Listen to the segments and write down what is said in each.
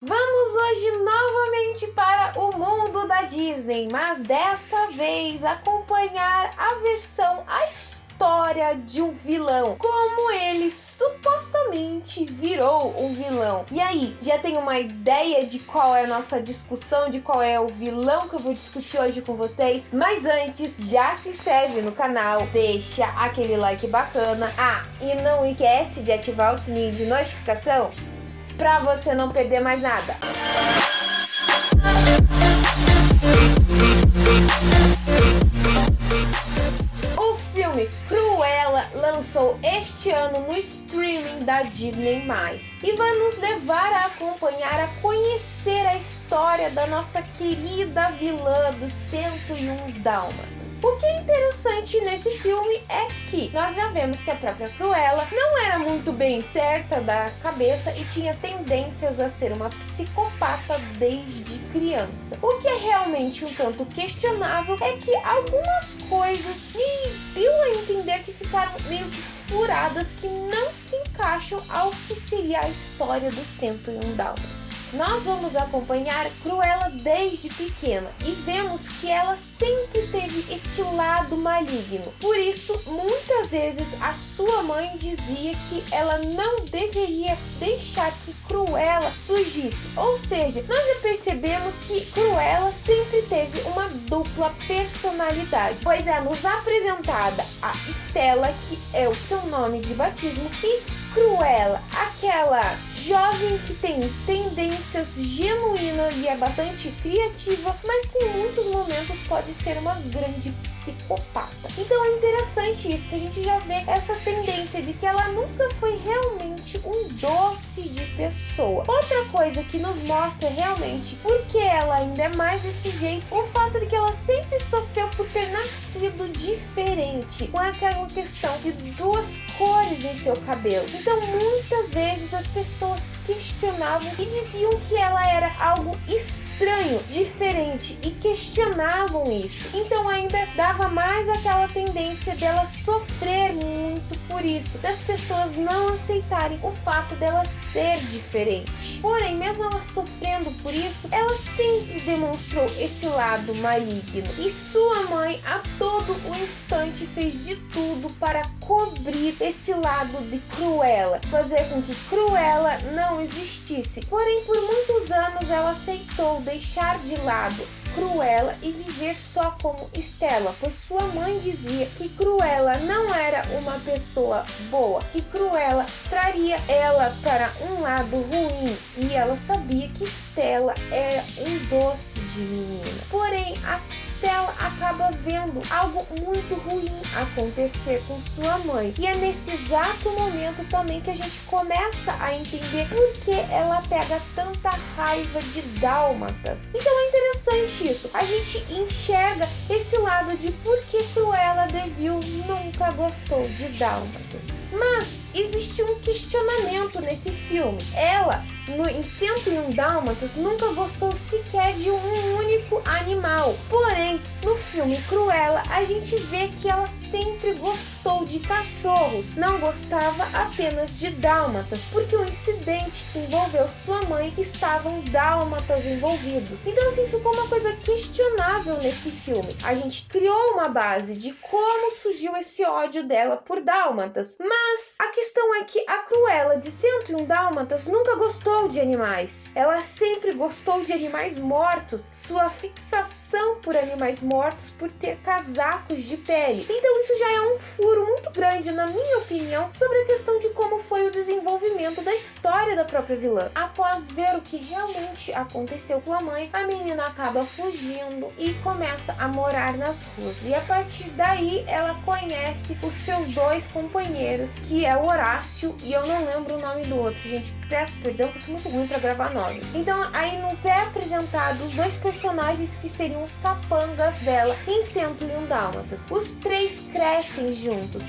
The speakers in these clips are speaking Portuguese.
Vamos hoje novamente para o mundo da Disney, mas dessa vez acompanhar a história de um vilão, como ele supostamente virou um vilão. E aí, já tem uma ideia de qual é a nossa discussão, de qual é o vilão que eu vou discutir hoje com vocês? Mas antes, já se inscreve no canal, deixa aquele like bacana. E não esquece de ativar o sininho de notificação para você não perder mais nada. O filme Cruella lançou este ano no streaming da Disney+, e vai nos levar a acompanhar, a conhecer a história da nossa querida vilã dos 101 Dálmatas. O que é interessante nesse filme é que nós já vemos que a própria Cruella não era muito bem certa da cabeça e tinha tendências a ser uma psicopata desde criança. O que é realmente um tanto questionável é que algumas coisas me deu a entender que ficaram meio que furadas, que não se encaixam ao que seria a história dos 101 Dálmatas. Nós vamos acompanhar Cruella desde pequena e vemos que ela sempre teve este lado maligno. Por isso, muitas vezes a sua mãe dizia que ela não deveria deixar que Cruella surgisse. Ou seja, nós já percebemos que Cruella sempre teve uma dupla personalidade, pois é nos apresentada a Stella, que é o seu nome de batismo, e Cruella, aquela jovem que tem tendências genuínas e é bastante criativa, mas que em muitos momentos pode ser uma grande psicopata. Então é interessante isso, que a gente já vê essa tendência de que ela nunca foi realmente um doce de pessoa. Outra coisa que nos mostra realmente por que ela ainda é mais desse jeito, o fato de que ela sempre sofreu por ter nascido diferente, com aquela questão de duas cores em seu cabelo. Então muitas vezes as pessoas questionavam e diziam que ela era algo estranho, diferente, e questionavam isso. Então ainda dava mais aquela tendência dela sofrer muito por isso, das pessoas não aceitarem o fato dela ser diferente. Porém, mesmo ela sofrendo por isso, ela sempre demonstrou esse lado maligno, e sua mãe a todo o instante fez de tudo para cobrir esse lado de Cruella, fazer com que Cruella não existisse. Porém, por muitos anos ela aceitou deixar de lado Cruella e viver só como Stella, pois sua mãe dizia que Cruella não era uma pessoa boa, que Cruella traria ela para um lado ruim, e ela sabia que Stella era um doce de menina. Porém, a Stella acaba vendo algo muito ruim acontecer com sua mãe, e é nesse exato momento também que a gente começa a entender por que ela pega tanta raiva de dálmatas. Então é interessante isso, a gente enxerga esse lado de por que Cruella de Vil nunca gostou de dálmatas. Mas existe um questionamento nesse filme. Ela, em 101 Dálmatas, nunca gostou sequer de um único animal. Porém, no filme Cruella, a gente vê que ela sempre gostou de cachorros, não gostava apenas de dálmatas, porque o incidente que envolveu sua mãe estavam dálmatas envolvidos. Então assim, ficou uma coisa questionável nesse filme. A gente criou uma base de como surgiu esse ódio dela por dálmatas, mas a questão é que a Cruella de 101 Dálmatas nunca gostou de animais. Ela sempre gostou de animais mortos, sua fixação por animais mortos, por ter casacos de pele. Então isso já é um furo muito grande, na minha opinião, sobre a questão de como foi o desenvolvimento da história da própria vilã. Após ver o que realmente aconteceu com a mãe, a menina acaba fugindo e começa a morar nas ruas. E a partir daí ela conhece os seus dois companheiros, que é o Horácio e eu não lembro o nome do outro, gente. Peço perdão, porque eu sou muito ruim pra gravar nomes. Então aí nos é apresentado os dois personagens que seriam os capangas dela em 101 Dálmatas. Os três crescem juntos.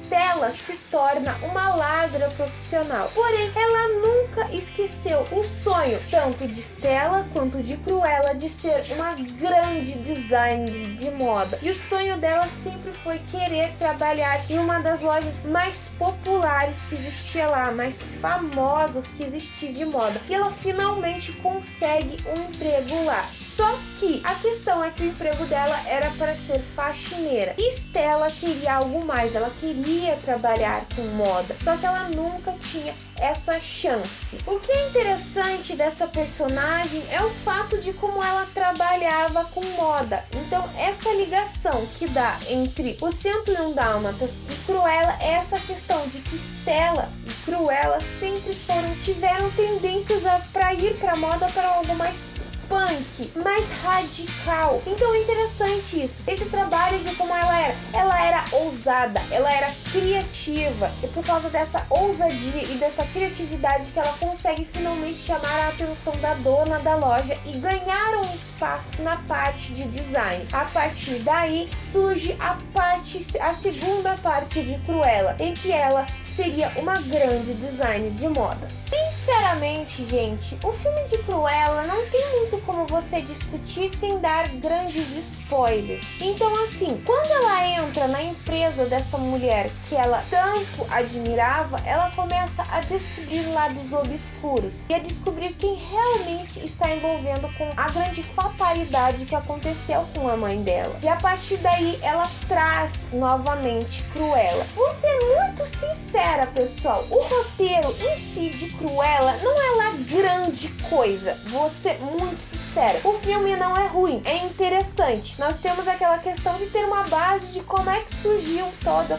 Stella se torna uma ladra profissional. Porém, ela nunca esqueceu o sonho, tanto de Stella quanto de Cruella, de ser uma grande designer de moda. E o sonho dela sempre foi querer trabalhar em uma das lojas mais populares que existia lá, mais famosas que existia de moda. E ela finalmente consegue um emprego lá. Só que a questão é que o emprego dela era para ser faxineira. E Stella queria algo mais, ela queria trabalhar com moda, só que ela nunca tinha essa chance. O que é interessante dessa personagem é o fato de como ela trabalhava com moda. Então essa ligação que dá entre o 101 Dálmatas e Cruella é essa questão de que Stella e Cruella sempre tiveram tendências para ir para moda, para algo mais punk, mais radical. Então é interessante isso, esse trabalho de como ela era ousada, ela era criativa, e por causa dessa ousadia e dessa criatividade que ela consegue finalmente chamar a atenção da dona da loja e ganhar um espaço na parte de design. A partir daí surge a segunda parte de Cruella, em que ela seria uma grande designer de moda. Sinceramente, gente, o filme de Cruella não tem muito como você discutir sem dar grandes spoilers. Então, assim, quando ela entra na empresa dessa mulher que ela tanto admirava, ela começa a descobrir lados obscuros e a descobrir quem realmente está envolvendo com a grande fatalidade que aconteceu com a mãe dela. E a partir daí, ela traz novamente Cruella. Vou ser muito sincera, pessoal, o roteiro em si de Cruella não é lá grande coisa, vou ser muito sincera. O filme não é ruim, é interessante. Nós temos aquela questão de ter uma base de como é que surgiu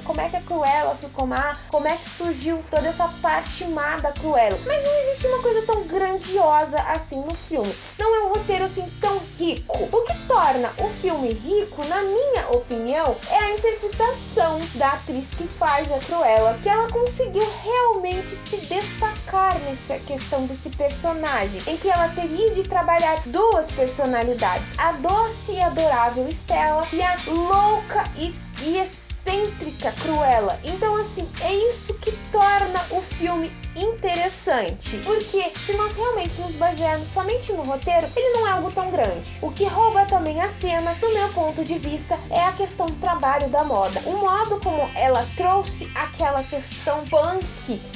como é que a Cruella ficou má, como é que surgiu toda essa parte má da Cruella. Mas não existe uma coisa tão grandiosa assim no filme. Não é um roteiro assim tão rico. O que torna o filme rico, na minha opinião, é a interpretação da atriz que faz a Cruella, que ela conseguiu realmente se destacar nessa questão desse personagem, em que ela teria de trabalhar duas personalidades, a doce e adorável Stella e a louca e excêntrica Cruella. Então, assim, é isso que torna o filme interessante, porque se nós realmente nos basearmos somente no roteiro, ele não é algo tão grande. O que rouba também a cena, do meu ponto de vista, é a questão do trabalho da moda. O modo como ela trouxe aquela questão punk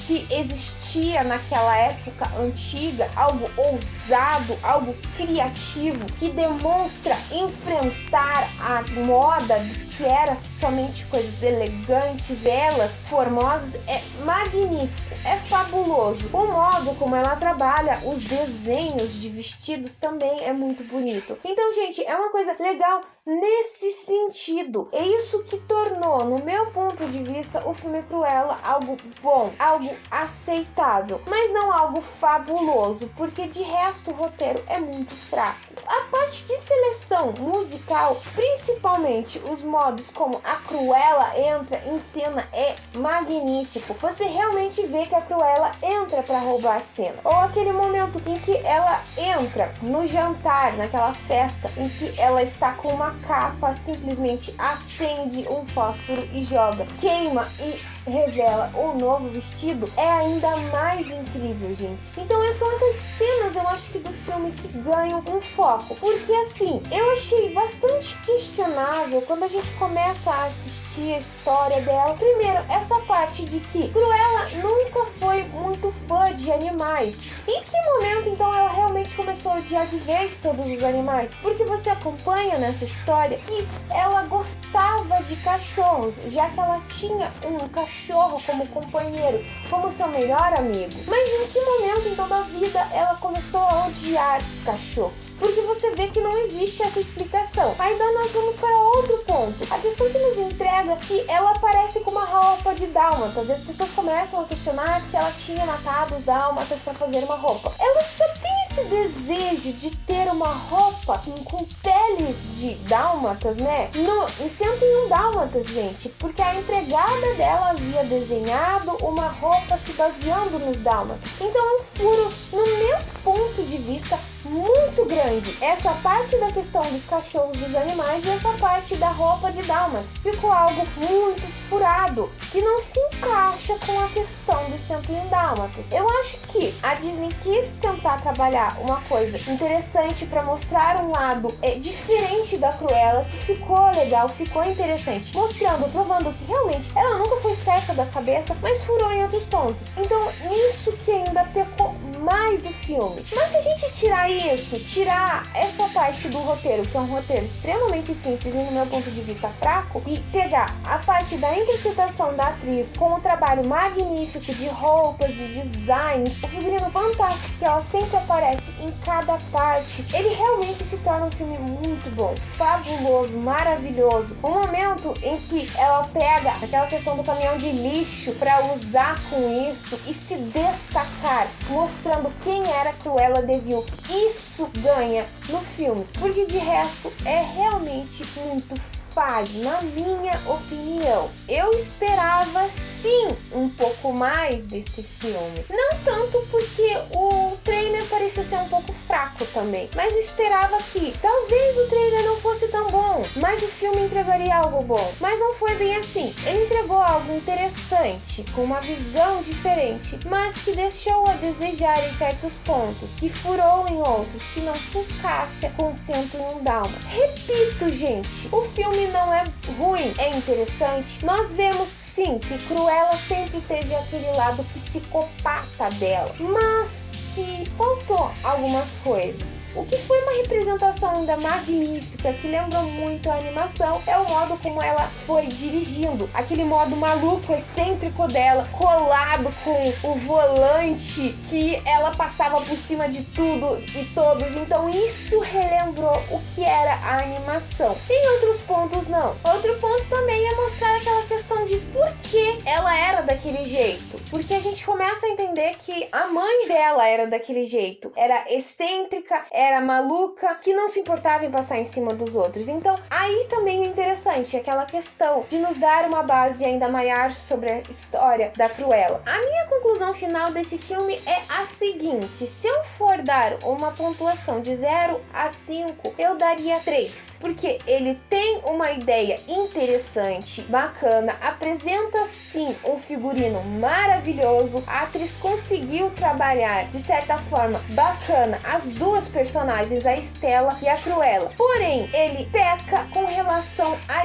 que existia naquela época antiga, algo ousado, algo criativo, que demonstra enfrentar a moda que era somente coisas elegantes, belas, formosas, é magnífico, é fabuloso. O modo como ela trabalha os desenhos de vestidos também é muito bonito. Então, gente, é uma coisa legal nesse sentido. É isso que tornou, no meu ponto de vista, o filme Cruella algo bom, algo aceitável, mas não algo fabuloso, porque de resto o roteiro é muito fraco. A parte de seleção musical, principalmente os modos como a Cruella entra em cena, é magnífico. Você realmente vê que a Cruella entra para roubar a cena. Ou aquele momento em que ela entra no jantar, naquela festa, em que ela está com uma capa, simplesmente acende um fósforo e joga, queima e revela o novo vestido, é ainda mais incrível, gente. Então são essas cenas, eu acho que do filme, que ganham um foco, porque assim, eu achei bastante questionável quando a gente começa a assistir a história dela. Primeiro, essa parte de que Cruella nunca foi muito fã de animais. Em que momento então ela realmente começou a odiar de vez todos os animais? Porque você acompanha nessa história que ela gostava de cachorros, já que ela tinha um cachorro como companheiro, como seu melhor amigo. Mas em que momento então da vida ela começou a odiar cachorros? Porque você vê que não existe essa explicação. Ainda nós vamos para outro ponto. A questão que nos entrega que ela aparece com uma roupa de dálmatas. E as pessoas começam a questionar se ela tinha matado os dálmatas para fazer uma roupa. Ela só tem esse desejo de ter uma roupa com peles de dálmatas, né? Em 101 Dálmatas, gente. Porque a empregada dela havia desenhado uma roupa se baseando nos dálmatas. Então é um furo, no meu ponto de vista, muito muito grande. Essa parte da questão dos cachorros, dos animais, e essa parte da roupa de dálmatas. Ficou algo muito furado, que não se encaixa com a questão dos 101 dálmatas. Eu acho que a Disney quis tentar trabalhar uma coisa interessante para mostrar um lado diferente da Cruella, que ficou legal, ficou interessante, mostrando, provando que realmente ela nunca foi certa da cabeça, mas furou em outros pontos. Então, isso que ainda pecou mais o filme. Mas se a gente tirar isso, tirar essa parte do roteiro, que é um roteiro extremamente simples e no meu ponto de vista fraco, e pegar a parte da interpretação da atriz com o trabalho magnífico de roupas, de design, o figurino fantástico que ela sempre aparece em cada parte, ele realmente se torna um filme muito bom, fabuloso, maravilhoso. O momento em que ela pega aquela questão do caminhão de lixo para usar com isso e se destacar, mostrando quem era Cruella de Vil, isso ganha no filme, porque de resto é realmente muito falho, na minha opinião. Eu esperava sim um pouco mais desse filme, não tanto porque o trailer parecia ser um pouco fraco também, mas eu esperava que talvez o trailer não fosse tão bom, mas o filme entregaria algo bom. Mas não foi bem assim. Ele entregou algo interessante, com uma visão diferente, mas que deixou a desejar em certos pontos, que furou em outros, que não se encaixa com 101 Dálmatas. Repito, gente, o filme não é ruim, é interessante. Nós vemos sim que Cruella sempre teve aquele lado psicopata dela, mas que faltou algumas coisas. O que foi uma representação ainda magnífica, que lembrou muito a animação, é o modo como ela foi dirigindo. Aquele modo maluco, excêntrico dela, colado com o volante, que ela passava por cima de tudo e todos. Então isso relembrou o que era a animação. Em outros pontos, não. Outro ponto também é mostrar aquela questão de por que ela era daquele jeito. Porque a gente começa a entender que a mãe dela era daquele jeito. Era excêntrica, era maluca, que não se importava em passar em cima dos outros. Então, aí também é interessante aquela questão de nos dar uma base ainda maior sobre a história da Cruella. A minha conclusão final desse filme é a seguinte: se eu for dar uma pontuação de 0 a 5, eu daria 3. Porque ele tem uma ideia interessante, bacana, apresenta sim um figurino maravilhoso, a atriz conseguiu trabalhar de certa forma bacana as duas personagens, a Stella e a Cruella. Porém, ele peca com relação a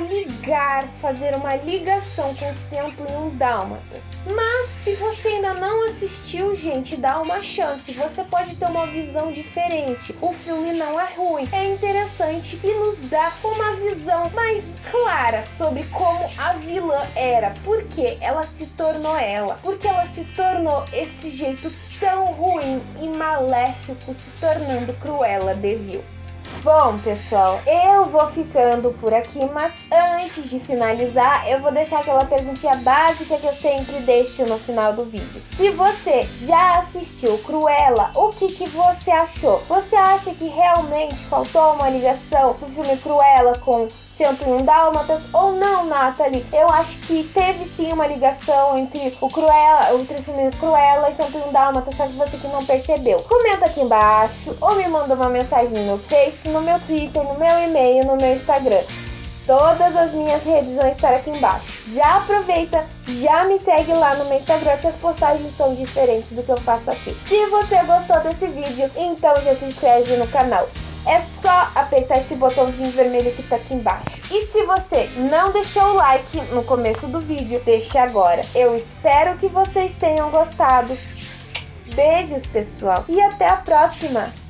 fazer uma ligação com 101 Dálmatas. Mas se você ainda não assistiu, gente, dá uma chance, você pode ter uma visão diferente. O filme não é ruim, é interessante e nos dá uma visão mais clara sobre como a vilã era, porque ela se tornou ela, porque ela se tornou esse jeito tão ruim e maléfico, se tornando Cruella de Vil. Bom, pessoal, eu vou ficando por aqui, mas antes de finalizar, eu vou deixar aquela perguntinha básica que eu sempre deixo no final do vídeo. Se você já assistiu Cruella, o que você achou? Você acha que realmente faltou uma ligação do filme Cruella com 101 Dálmatas ou não, Nathalie? Eu acho que teve sim uma ligação entre o filme Cruella e 101 Dálmatas, só que você que não percebeu. Comenta aqui embaixo ou me manda uma mensagem no meu Face, no meu Twitter, no meu e-mail, no meu Instagram. Todas as minhas redes vão estar aqui embaixo. Já aproveita, já me segue lá no meu Instagram, que as postagens são diferentes do que eu faço aqui. Se você gostou desse vídeo, então já se inscreve no canal. É só apertar esse botãozinho vermelho que tá aqui embaixo. E se você não deixou o like no começo do vídeo, deixe agora. Eu espero que vocês tenham gostado. Beijos, pessoal, e até a próxima!